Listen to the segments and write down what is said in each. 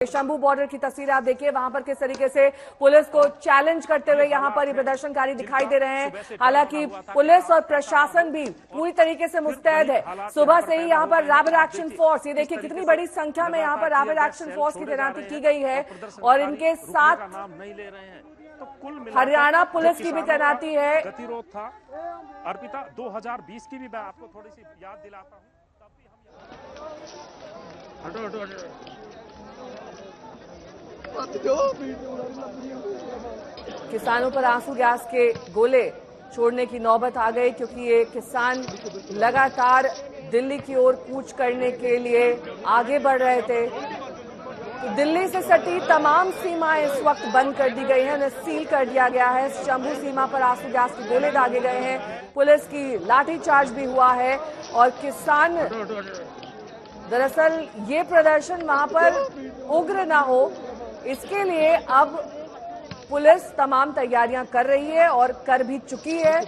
Shambhu border की तस्वीर आप देखिए, वहां पर किस तरीके से पुलिस को चैलेंज करते हुए यहां पर ये प्रदर्शनकारी दिखाई दे रहे हैं। हालांकि पुलिस और प्रशासन भी पूरी तरीके से मुस्तैद है। सुबह से ही यहां पर रैपिड एक्शन फोर्स, ये देखिए कितनी बड़ी संख्या में यहां पर रैपिड एक्शन फोर्स की तैनाती की गई है और इनके साथ हरियाणा पुलिस की भी तैनाती है। गतिरोध था अर्पिता 2020 की भी मैं आपको थोड़ी सी याद दिलाता हूँ। किसानों पर आंसू गैस के गोले छोड़ने की नौबत आ गई, क्योंकि ये किसान लगातार दिल्ली की ओर कूच करने के लिए आगे बढ़ रहे थे। तो दिल्ली से सटी तमाम सीमाएं इस वक्त बंद कर दी गई हैं, उन्हें सील कर दिया गया है। शंभू सीमा पर आंसू गैस के गोले दागे गए हैं, पुलिस की लाठीचार्ज भी हुआ है और किसान दरअसल ये प्रदर्शन वहां पर उग्र ना हो, इसके लिए अब पुलिस तमाम तैयारियां कर रही है और कर भी चुकी है।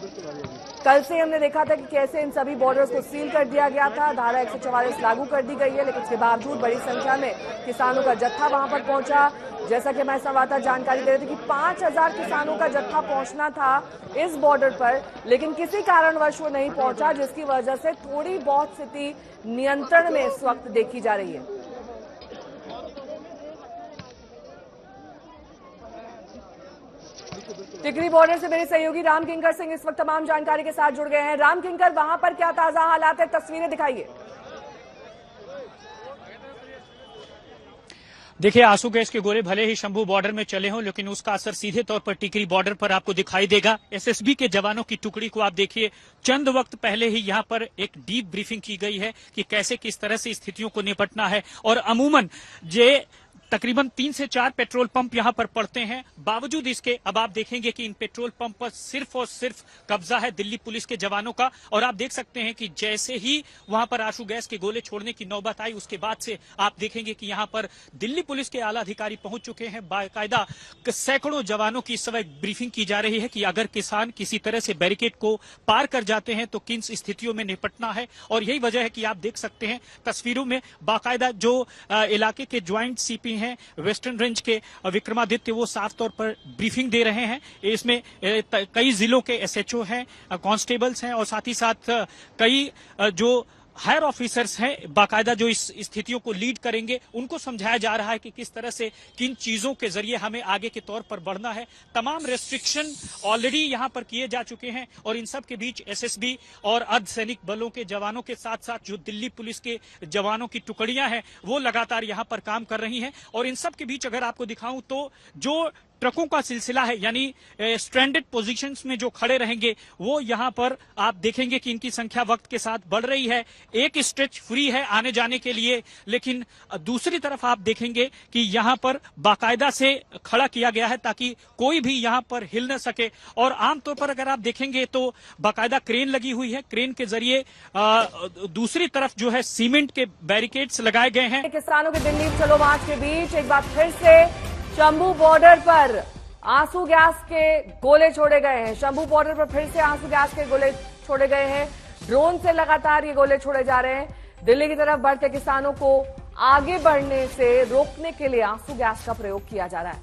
कल से हमने देखा था कि कैसे इन सभी बॉर्डर्स को सील कर दिया गया था, धारा 144 लागू कर दी गई है, लेकिन इसके बावजूद बड़ी संख्या में किसानों का जत्था वहां पर पहुंचा। जैसा कि हमारे संवाददाता जानकारी दे रहे थे कि 5000 किसानों का जत्था पहुंचना था इस बॉर्डर पर, लेकिन किसी कारणवश वो नहीं पहुंचा, जिसकी वजह से थोड़ी बहुत स्थिति नियंत्रण में इस वक्त देखी जा रही है। टिकरी बॉर्डर से मेरे सहयोगी राम किंकर सिंह इस वक्त तमाम जानकारी के साथ जुड़ गए हैं। राम किंकर, वहां पर क्या ताजा हालात है, तस्वीरें दिखाइए। देखिए, आंसू गैस के गोले भले ही शंभू बॉर्डर में चले हों, लेकिन उसका असर सीधे तौर पर टिकरी बॉर्डर पर आपको दिखाई देगा। एसएसबी के जवानों की टुकड़ी को आप देखिए, चंद वक्त पहले ही यहां पर एक डीप ब्रीफिंग की गई है कि कैसे किस तरह से स्थितियों को निपटना है। और अमूमन ये तकरीबन 3 से 4 पेट्रोल पंप यहां पर पड़ते हैं। बावजूद इसके अब आप देखेंगे कि इन पेट्रोल पंप पर सिर्फ और सिर्फ कब्जा है दिल्ली पुलिस के जवानों का। और आप देख सकते हैं कि जैसे ही वहां पर आंसू गैस के गोले छोड़ने की नौबत आई, उसके बाद से आप देखेंगे कि यहां पर दिल्ली पुलिस के आला अधिकारी पहुंच चुके हैं। बाकायदा सैकड़ों जवानों की इस समय ब्रीफिंग की जा रही है कि अगर किसान किसी तरह से बैरिकेड को पार कर जाते हैं तो किन स्थितियों में निपटना है। और यही वजह है कि आप देख सकते हैं तस्वीरों में बाकायदा जो इलाके के ज्वाइंट सीपी हैं वेस्टर्न रेंज के विक्रमादित्य, वो साफ तौर पर ब्रीफिंग दे रहे हैं। इसमें कई जिलों के एसएचओ हैं, कांस्टेबल्स हैं और साथ ही साथ कई जो हायर ऑफिसर्स हैं बाकायदा जो इस स्थितियों को लीड करेंगे। उनको समझाया जा रहा है कि किस तरह से किन चीजों के जरिए हमें आगे के तौर पर बढ़ना है। तमाम रेस्ट्रिक्शन ऑलरेडी यहां पर किए जा चुके हैं और इन सब के बीच एसएसबी और अर्धसैनिक बलों के जवानों के साथ साथ जो दिल्ली पुलिस के जवानों की टुकड़ियां हैं वो लगातार यहां पर काम कर रही हैं। और इन सब के बीच अगर आपको दिखाऊं तो जो ट्रकों का सिलसिला है, यानी स्ट्रैंडेड पोजीशंस में जो खड़े रहेंगे, वो यहां पर आप देखेंगे कि इनकी संख्या वक्त के साथ बढ़ रही है। एक स्ट्रेच फ्री है आने जाने के लिए, लेकिन दूसरी तरफ आप देखेंगे कि यहां पर बाकायदा से खड़ा किया गया है ताकि कोई भी यहां पर हिल न सके। और आमतौर पर अगर आप देखेंगे तो बाकायदा क्रेन लगी हुई है, क्रेन के जरिए दूसरी तरफ जो है सीमेंट के बैरिकेड्स लगाए गए हैं। किसानों के दिल्ली चलो मार्च के बीच एक बार फिर से शंभू बॉर्डर पर आंसू गैस के गोले छोड़े गए हैं। शंभू बॉर्डर पर फिर से आंसू गैस के गोले छोड़े गए हैं। ड्रोन से लगातार ये गोले छोड़े जा रहे हैं। दिल्ली की तरफ बढ़ते किसानों को आगे बढ़ने से रोकने के लिए आंसू गैस का प्रयोग किया जा रहा है।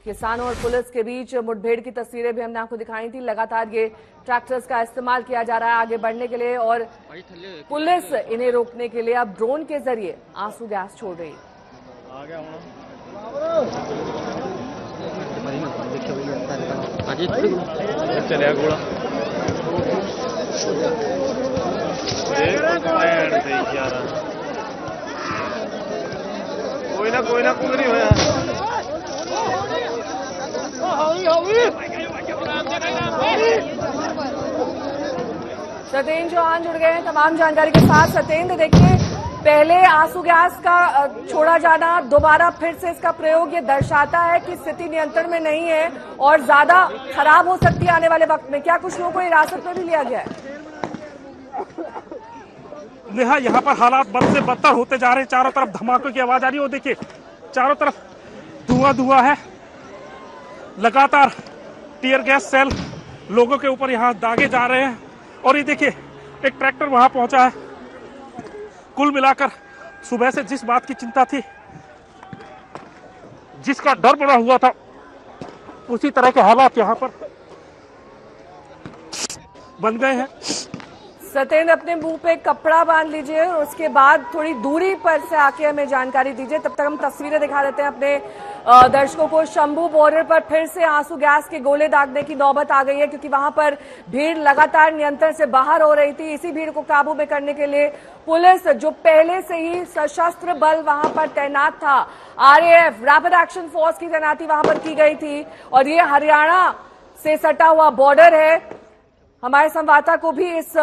किसानों और पुलिस के बीच मुठभेड़ की तस्वीरें भी हमने आपको दिखाई थी। लगातार ये ट्रैक्टर्स का इस्तेमाल किया जा रहा है आगे बढ़ने के लिए और पुलिस इन्हें रोकने के लिए अब ड्रोन के जरिए आंसू गैस छोड़ रही है। चलिया घोड़ा कोई ना कुछ नहीं होया। सत्येंद्र चौहान जुड़ गए हैं तमाम जानकारी के साथ। सत्येंद्र, देखिए पहले आंसू गैस का छोड़ा जाना, दोबारा फिर से इसका प्रयोग, ये दर्शाता है कि स्थिति नियंत्रण में नहीं है और ज्यादा खराब हो सकती है आने वाले वक्त में। क्या कुछ लोगों को हिरासत में भी लिया गया है? नेहा, यहाँ पर हालात बद से बदतर होते जा रहे हैं। चारों तरफ धमाकों की आवाज आ रही है। वो देखिए चारों तरफ धुआं है। लगातार टीयर गैस सेल लोगों के ऊपर यहाँ दागे जा रहे हैं। और ये देखिए एक ट्रैक्टर वहां पहुंचा है। कुल मिलाकर सुबह से जिस बात की चिंता थी जिसका डर बना हुआ था उसी तरह के हालात यहाँ पर बन गए हैं। सत्येंद्र, अपने मुंह पे कपड़ा बांध लीजिए और उसके बाद थोड़ी दूरी पर से आके हमें जानकारी दीजिए। तब तक हम तस्वीरें दिखा देते हैं अपने दर्शकों को। शंभू बॉर्डर पर फिर से आंसू गैस के गोले दागने की नौबत आ गई है, क्योंकि वहां पर भीड़ लगातार नियंत्रण से बाहर हो रही थी। इसी भीड़ को काबू में करने के लिए पुलिस, जो पहले से ही सशस्त्र बल वहां पर तैनात था, RAF रैपिड एक्शन फोर्स की तैनाती वहां पर की गई थी। और ये हरियाणा से सटा हुआ बॉर्डर है। हमारे संवाददाता को भी इस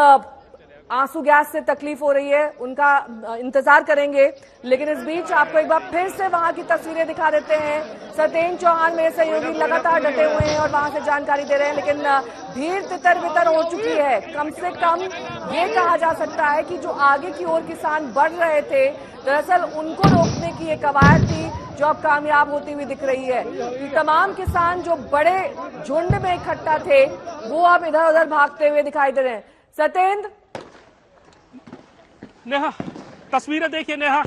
आंसू गैस से तकलीफ हो रही है, उनका इंतजार करेंगे। लेकिन इस बीच आपको एक बार फिर से वहां की तस्वीरें दिखा देते हैं। सत्येंद्र चौहान मेरे सहयोगी लगातार डटे हुए हैं और वहां से जानकारी दे रहे हैं। लेकिन भीड़ तितर बितर हो चुकी है। कम से कम ये कहा जा सकता है कि जो आगे की ओर किसान बढ़ रहे थे, दरअसल उनको रोकने की ये कवायद थी जो अब कामयाब होती हुई दिख रही है। तमाम किसान जो बड़े झुंड में इकट्ठा थे वो अब इधर उधर भागते हुए दिखाई दे रहे हैं। सत्येंद्र, नेहा, तस्वीरें देखिए नेहा,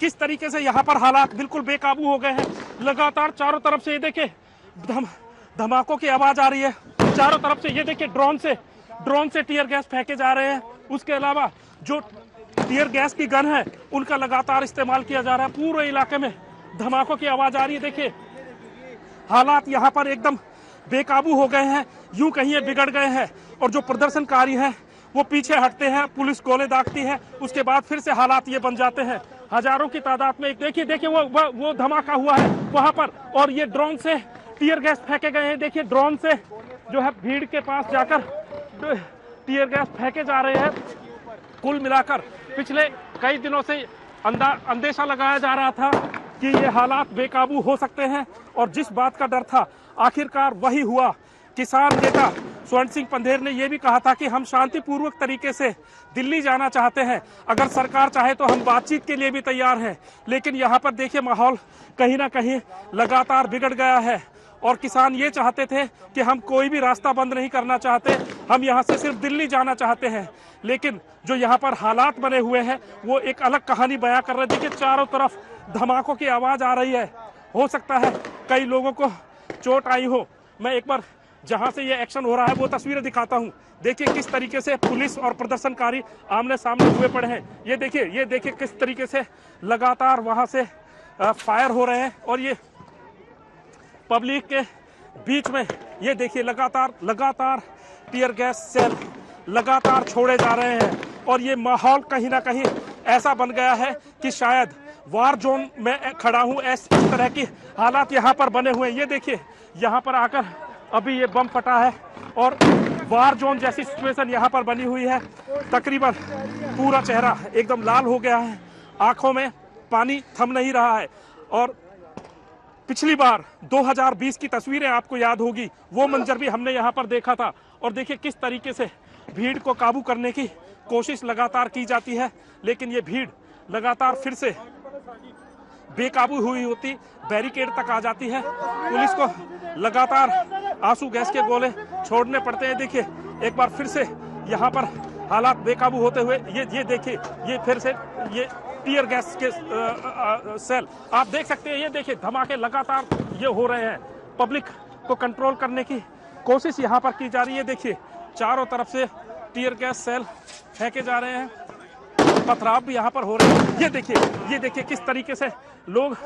किस तरीके से यहाँ पर हालात बिल्कुल बेकाबू हो गए हैं। लगातार चारों तरफ से ये देखिए धमाकों की आवाज आ रही है। चारों तरफ से ये देखिए ड्रोन से टीयर गैस फेंके जा रहे हैं। उसके अलावा जो टीयर गैस की गन है उनका लगातार इस्तेमाल किया जा रहा है। पूरे इलाके में धमाकों की आवाज आ रही है। देखिए हालात यहाँ पर एकदम बेकाबू हो गए हैं, यूं कहिए बिगड़ गए हैं। और जो प्रदर्शनकारी हैं वो पीछे हटते हैं, पुलिस गोले दागती है, उसके बाद फिर से हालात ये बन जाते हैं। हजारों की तादाद में देखिए वो धमाका हुआ है वहां पर। और ये ड्रोन से टीयर गैस फेंके गए हैं। देखिए ड्रोन से जो है भीड़ के पास जाकर टीयर गैस फेंके जा रहे हैं। कुल मिलाकर पिछले कई दिनों से अंदेशा लगाया जा रहा था कि ये हालात बेकाबू हो सकते हैं। और जिस बात का डर था आखिरकार वही हुआ। किसान नेता स्वर्ण सिंह पंधेर ने यह भी कहा था कि हम शांतिपूर्वक तरीके से दिल्ली जाना चाहते हैं, अगर सरकार चाहे तो हम बातचीत के लिए भी तैयार हैं। लेकिन यहाँ पर देखिए माहौल कहीं ना कहीं लगातार बिगड़ गया है। और किसान ये चाहते थे कि हम कोई भी रास्ता बंद नहीं करना चाहते, हम यहाँ से सिर्फ दिल्ली जाना चाहते हैं। लेकिन जो यहाँ पर हालात बने हुए हैं वो एक अलग कहानी बयां कर रहे हैं। देखिए चारों तरफ धमाकों की आवाज आ रही है। हो सकता है कई लोगों को चोट आई हो। मैं एक बार जहां से ये एक्शन हो रहा है वो तस्वीरें दिखाता हूं। देखिए किस तरीके से पुलिस और प्रदर्शनकारी आमने सामने हुए पड़े हैं। ये देखिए किस तरीके से लगातार वहां से फायर हो रहे हैं। और ये पब्लिक के बीच में ये देखिए लगातार टीयर गैस सेल लगातार छोड़े जा रहे हैं। और ये माहौल कहीं ना कहीं ऐसा बन गया है कि शायद वार जोन में खड़ा हूं, इस तरह की हालात यहाँ पर बने हुए हैं। ये देखिए यहाँ पर आकर अभी ये बम फटा है और वार जोन जैसी सिचुएशन यहाँ पर बनी हुई है। तकरीबन पूरा चेहरा एकदम लाल हो गया है, आंखों में पानी थम नहीं रहा है। और पिछली बार 2020 की तस्वीरें आपको याद होगी, वो मंजर भी हमने यहाँ पर देखा था। और देखिए किस तरीके से भीड़ को काबू करने की कोशिश लगातार की जाती है, लेकिन ये भीड़ लगातार फिर से बेकाबू हुई होती, बैरिकेड तक आ जाती है। पुलिस को लगातार आंसू गैस के गोले छोड़ने पड़ते हैं। देखिए एक बार फिर से यहाँ पर हालात बेकाबू होते हुए ये देखिए ये फिर से ये टीयर गैस के सेल आप देख सकते हैं। ये देखिए धमाके लगातार ये हो रहे हैं। पब्लिक को कंट्रोल करने की कोशिश यहाँ पर की जा रही है। देखिए चारों तरफ से टीयर गैस सेल फेंके जा रहे हैं, पथराव भी यहाँ पर हो रहे हैं। ये देखिए किस तरीके से लोग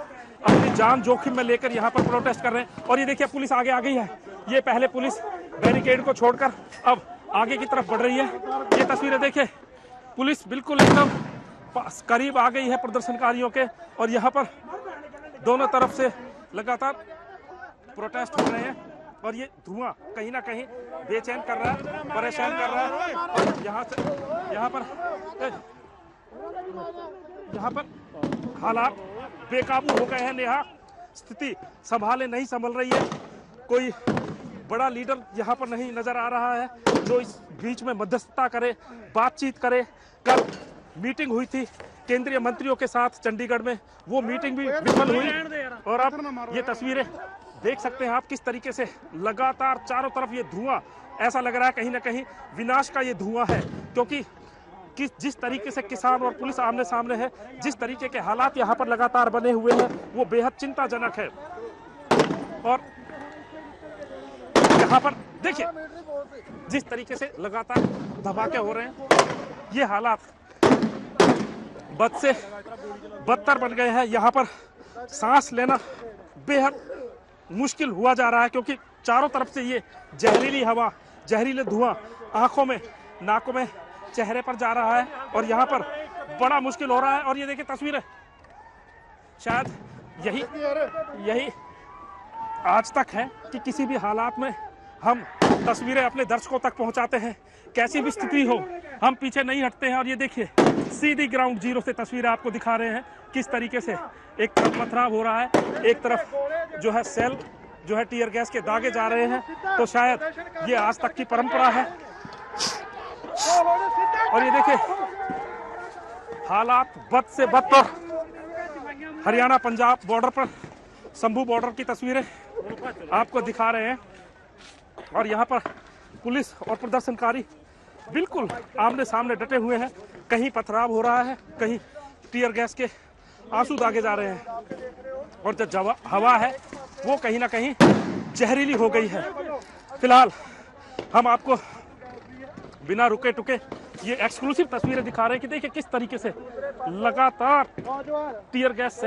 अपनी जान जोखिम में लेकर यहाँ पर प्रोटेस्ट कर रहे हैं। और ये देखिए पुलिस आगे आ गई है। ये पहले पुलिस बैरिकेड को छोड़कर अब आगे की तरफ बढ़ रही है। ये तस्वीरें देखिए, पुलिस बिल्कुल एकदम करीब आ गई है प्रदर्शनकारियों के। और यहाँ पर दोनों तरफ से लगातार प्रोटेस्ट हो रहे हैं। और ये धुआं कहीं ना कहीं बेचैन कर रहा है, परेशान कर रहा है। और यहाँ पर हालात बेकाबू हो गए हैं। नेहा, स्थिति संभाले नहीं संभल रही है। कोई बड़ा लीडर यहाँ पर नहीं नजर आ रहा है जो इस बीच में मध्यस्थता करे, बातचीत करे। कल मीटिंग हुई थी केंद्रीय मंत्रियों के साथ चंडीगढ़ में, वो मीटिंग भी विफल हुई। और अब ये तस्वीरें देख सकते हैं आप किस तरीके से लगातार चारों तरफ ये धुआं, ऐसा लग रहा है कहीं ना कहीं विनाश का ये धुआं है। क्योंकि जिस तरीके से किसान और पुलिस आमने सामने है, जिस तरीके के हालात यहाँ पर लगातार बने हुए हैं वो बेहद चिंताजनक है। और यहाँ पर देखिए जिस तरीके से लगातार धमाके हो रहे हैं, ये हालात बद से बदतर बन गए हैं। यहाँ पर सांस लेना बेहद मुश्किल हुआ जा रहा है, क्योंकि चारों तरफ से ये जहरीली हवा, जहरीले धुआं आंखों में, नाकों में, चेहरे पर जा रहा है और यहाँ पर बड़ा मुश्किल हो रहा है। और ये देखिए तस्वीरें, शायद यही आज तक है कि किसी भी हालात में हम तस्वीरें अपने दर्शकों तक पहुंचाते हैं, कैसी भी स्थिति हो हम पीछे नहीं हटते हैं। और ये देखिए सीधी ग्राउंड जीरो से तस्वीरें आपको दिखा रहे हैं, किस तरीके से एक तरफ पथराव हो रहा है, एक तरफ जो है सेल जो है टीयर गैस के दागे जा रहे हैं। तो शायद ये आज तक की परंपरा है। और ये देखिए हालात बद से बदतर, हरियाणा पंजाब बॉर्डर पर शंभू बॉर्डर की तस्वीरें आपको दिखा रहे हैं। और यहाँ पर पुलिस और प्रदर्शनकारी बिल्कुल आमने सामने डटे हुए हैं, कहीं पथराव हो रहा है, कहीं टीयर गैस के आंसू दागे जा रहे हैं और जो हवा है वो कहीं ना कहीं जहरीली हो गई है। फिलहाल हम आपको बिना रुके टुके ये एक्सक्लूसिव तस्वीरें दिखा रहे हैं कि देखिए किस तरीके से लगातार टीयर गैस